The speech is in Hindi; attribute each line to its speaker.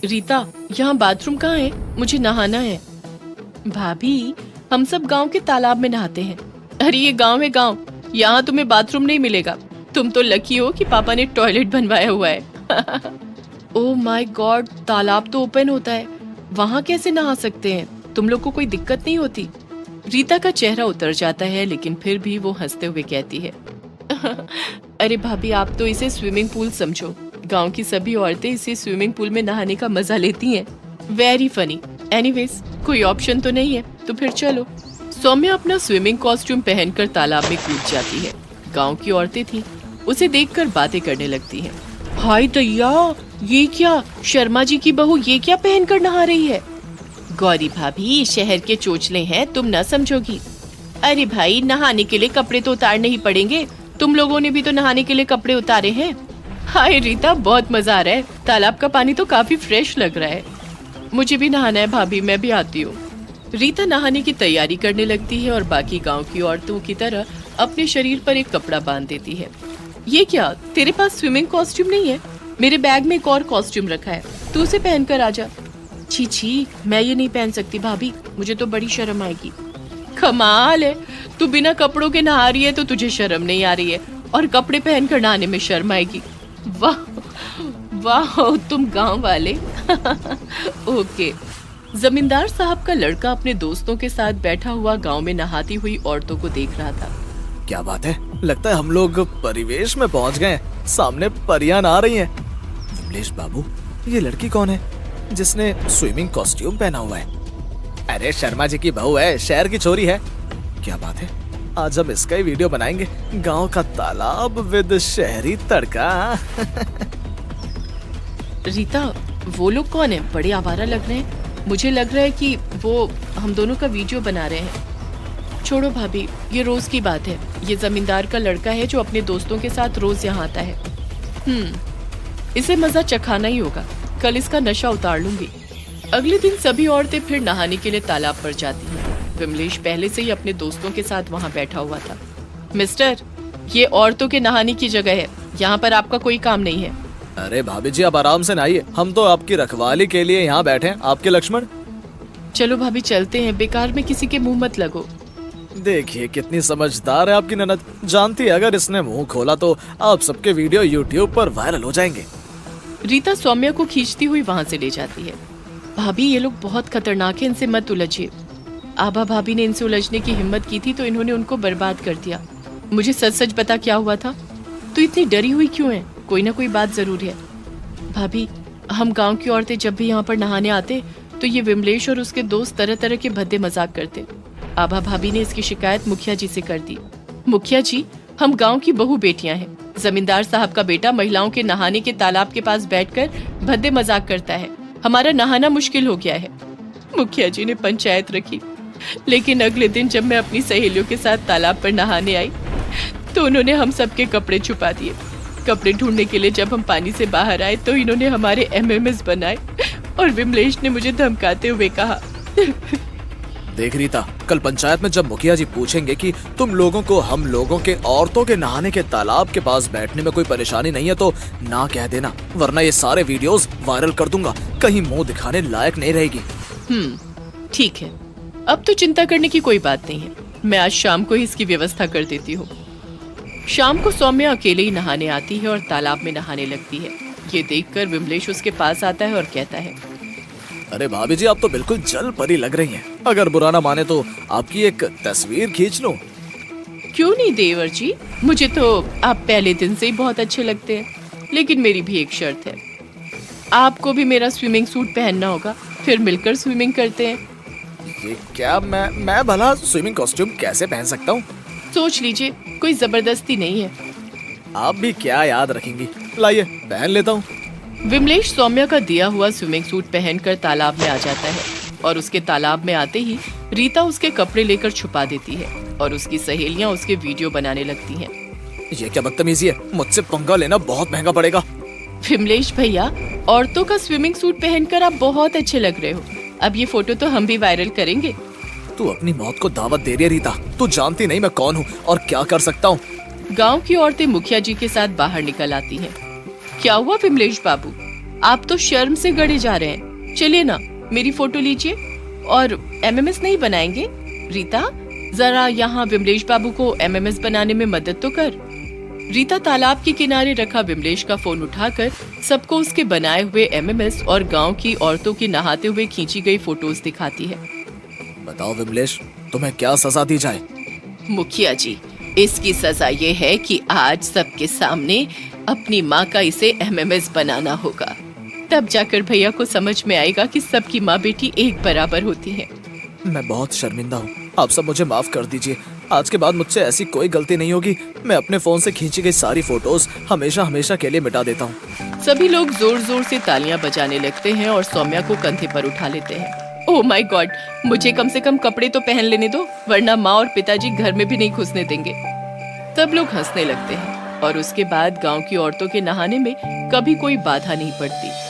Speaker 1: रीता, यहाँ बाथरूम कहाँ है? मुझे नहाना है। भाभी, हम सब गांव के तालाब में नहाते हैं। अरे ये गांव है गांव, यहाँ तुम्हें बाथरूम नहीं मिलेगा। तुम तो लकी हो कि पापा ने टॉयलेट बनवाया हुआ है। ओह माय गॉड, तालाब तो ओपन होता है, वहाँ कैसे नहा सकते हैं? तुम लोग को कोई दिक्कत नहीं होती? रीता का चेहरा उतर जाता है, लेकिन फिर भी वो हंसते हुए कहती है, अरे भाभी, आप तो इसे स्विमिंग पूल समझो। गांव की सभी औरतें इसी स्विमिंग पूल में नहाने का मजा लेती हैं। Very funny. एनीवेज, कोई ऑप्शन तो नहीं है, तो फिर चलो। सौम्या अपना स्विमिंग कॉस्ट्यूम पहनकर तालाब में कूद जाती है। गांव की औरतें थी, उसे देखकर बातें करने लगती हैं। हाय दैया, ये क्या? शर्मा जी की बहू ये क्या पहनकर नहा रही है? गौरी भाभी, शहर के चोचले हैं, तुम न समझोगी। अरे भाई, नहाने के लिए कपड़े तो उतारने ही पड़ेंगे। तुम लोगों ने भी तो नहाने के लिए कपड़े उतारे हैं। हाय रीता, बहुत मजा आ रहा है। तालाब का पानी तो काफी फ्रेश लग रहा है। मुझे भी नहाना है भाभी, मैं भी आती हूँ। रीता नहाने की तैयारी करने लगती है और बाकी गांव की औरतों की तरह अपने शरीर पर एक कपड़ा बांध देती है। ये क्या, तेरे पास स्विमिंग कॉस्ट्यूम नहीं है? मेरे बैग में एक और कॉस्ट्यूम रखा है, तू उसे पहनकर आ जा। छी छी, मैं ये नहीं पहन सकती भाभी, मुझे तो बड़ी शर्म आएगी। कमाल है, तू बिना कपड़ों के नहा रही है तो तुझे शर्म नहीं आ रही है, और कपड़े पहनकर नहाने में शर्म आएगी। वाह वाह, तुम गांव वाले। ओके। जमींदार साहब का लड़का अपने दोस्तों के साथ बैठा हुआ गांव में नहाती हुई औरतों को देख रहा था।
Speaker 2: क्या बात है, लगता है हम लोग परिवेश में पहुंच गए। सामने परियां आ रही हैं। विमलेश बाबू, ये लड़की कौन है जिसने स्विमिंग कॉस्ट्यूम पहना हुआ है? अरे शर्मा जी की बहू है, शहर की छोरी है। क्या बात है, आज हम इसका ही वीडियो बनाएंगे। गांव का तालाब विद शहरी तड़का।
Speaker 1: रीता, वो लोग कौन है? बड़े आवारा लग रहे हैं। मुझे लग रहा है कि वो हम दोनों का वीडियो बना रहे हैं। छोड़ो भाभी, ये रोज की बात है। ये जमींदार का लड़का है जो अपने दोस्तों के साथ रोज यहाँ आता है। इसे मजा चखाना ही होगा। कल इसका नशा उतार लूंगी। अगले दिन सभी औरतें फिर नहाने के लिए तालाब पर जाती हैं। विमलेश पहले से ही अपने दोस्तों के साथ वहाँ बैठा हुआ था। मिस्टर, ये औरतों के नहाने की जगह है, यहाँ पर आपका कोई काम नहीं है।
Speaker 2: अरे भाभी जी, आप आराम से नहाइए, हम तो आपकी रखवाली के लिए यहाँ बैठे हैं, आपके लक्ष्मण।
Speaker 1: चलो भाभी, चलते हैं, बेकार में किसी के मुंह मत लगो।
Speaker 2: देखिए कितनी समझदार है आपकी ननद। जानती है अगर इसने मुंह खोला तो आप सबके वीडियो यूट्यूब पर वायरल हो जाएंगे।
Speaker 1: रीता सौम्या को खींचती हुई वहाँ से ले जाती है। भाभी, ये लोग बहुत खतरनाक है, इनसे मत उलझिए। आभा भाभी ने इनसे उलझने की हिम्मत की थी तो इन्होंने उनको बर्बाद कर दिया। मुझे सच सच बता, क्या हुआ था? तो इतनी डरी हुई क्यों है? कोई ना कोई बात जरूर है। भाभी, हम गांव की औरतें जब भी यहाँ पर नहाने आते तो ये विमलेश और उसके दोस्त तरह तरह के भद्दे मजाक करते। आभा भाभी ने इसकी शिकायत मुखिया जी से कर दी। मुखिया जी, हम गांव की बहू बेटियां हैं। जमींदार साहब का बेटा महिलाओं के नहाने के तालाब के पास बैठकर भद्दे मजाक करता है। हमारा नहाना मुश्किल हो गया है। मुखिया जी ने पंचायत रखी, लेकिन अगले दिन जब मैं अपनी सहेलियों के साथ तालाब पर नहाने आई तो उन्होंने हम सबके कपड़े छुपा दिए। कपड़े ढूंढने के लिए जब हम पानी से बाहर आए तो इन्होंने हमारे एमएमएस बनाए और विमलेश ने मुझे धमकाते हुए कहा।
Speaker 2: देख रीता, कल पंचायत में जब मुखिया जी पूछेंगे कि तुम लोगों को हम लोगों के औरतों के नहाने के तालाब के पास बैठने में कोई परेशानी नहीं है तो ना कह देना, वरना ये सारे वीडियोस वायरल कर दूंगा। कहीं मुंह दिखाने लायक नहीं रहेगी।
Speaker 1: ठीक है, अब तो चिंता करने की कोई बात नहीं है। मैं आज शाम को ही इसकी व्यवस्था कर देती हूँ। शाम को सौम्या अकेले ही नहाने आती है और तालाब में नहाने लगती है। ये देखकर विमलेश उसके पास आता है और कहता है,
Speaker 2: अरे भाभी जी, आप तो बिल्कुल जल परी लग रही हैं। अगर बुरा ना माने तो आपकी एक तस्वीर खींच लूं।
Speaker 1: क्यों नहीं देवर जी, मुझे तो आप पहले दिन से ही बहुत अच्छे लगते हैं, लेकिन मेरी भी एक शर्त है। आपको भी मेरा स्विमिंग सूट पहनना होगा, फिर मिलकर स्विमिंग करते हैं।
Speaker 2: ये क्या, मैं भला स्विमिंग कॉस्ट्यूम कैसे पहन सकता हूँ?
Speaker 1: सोच लीजिए, कोई जबरदस्ती नहीं है।
Speaker 2: आप भी क्या याद रखेंगी, लाइए पहन लेता हूँ।
Speaker 1: विमलेश सौम्या का दिया हुआ स्विमिंग सूट पहनकर तालाब में आ जाता है और उसके तालाब में आते ही रीता उसके कपड़े लेकर छुपा देती है और उसकी सहेलियां उसके वीडियो बनाने लगती हैं।
Speaker 2: ये क्या बदतमीजी है, मुझसे पंगा लेना बहुत महंगा पड़ेगा।
Speaker 1: विमलेश भैया, औरतों का स्विमिंग सूट पहनकर आप बहुत अच्छे लग रहे हो। अब ये फोटो तो हम भी वायरल करेंगे।
Speaker 2: तू अपनी मौत को दावत दे रही है रीता। तू जानती नहीं मैं कौन हूँ और क्या कर सकता हूँ।
Speaker 1: गांव की औरतें मुखिया जी के साथ बाहर निकल आती हैं। क्या हुआ विमलेश बाबू, आप तो शर्म से गड़े जा रहे हैं। चलिए ना, मेरी फोटो लीजिए। और एमएमएस नहीं बनाएंगे? रीता, जरा यहाँ विमलेश बाबू को एमएमएस बनाने में मदद तो कर। रीता तालाब के किनारे रखा विमलेश का फोन उठाकर सबको उसके बनाए हुए एमएमएस और गांव की औरतों की नहाते हुए खींची गई फोटोज दिखाती है।
Speaker 2: बताओ विमलेश, तुम्हें क्या सजा दी जाए?
Speaker 1: मुखिया जी, इसकी सजा ये है कि आज सबके सामने अपनी माँ का इसे एमएमएस बनाना होगा। तब जाकर भैया को समझ में आएगा कि सबकी माँ बेटी एक बराबर होती है।
Speaker 2: मैं बहुत शर्मिंदा हूँ, आप सब मुझे माफ कर दीजिए। आज के बाद मुझसे ऐसी कोई गलती नहीं होगी। मैं अपने फोन से खींची गई सारी फोटोज हमेशा हमेशा के लिए मिटा देता हूँ।
Speaker 1: सभी लोग जोर जोर से तालियां बजाने लगते हैं और सौम्या को कंधे पर उठा लेते हैं। ओह माय गॉड, मुझे कम से कम कपड़े तो पहन लेने दो, वरना माँ और पिताजी घर में भी नहीं घुसने देंगे। सब लोग हंसने लगते हैं और उसके बाद गांव की औरतों के नहाने में कभी कोई बाधा नहीं पड़ती।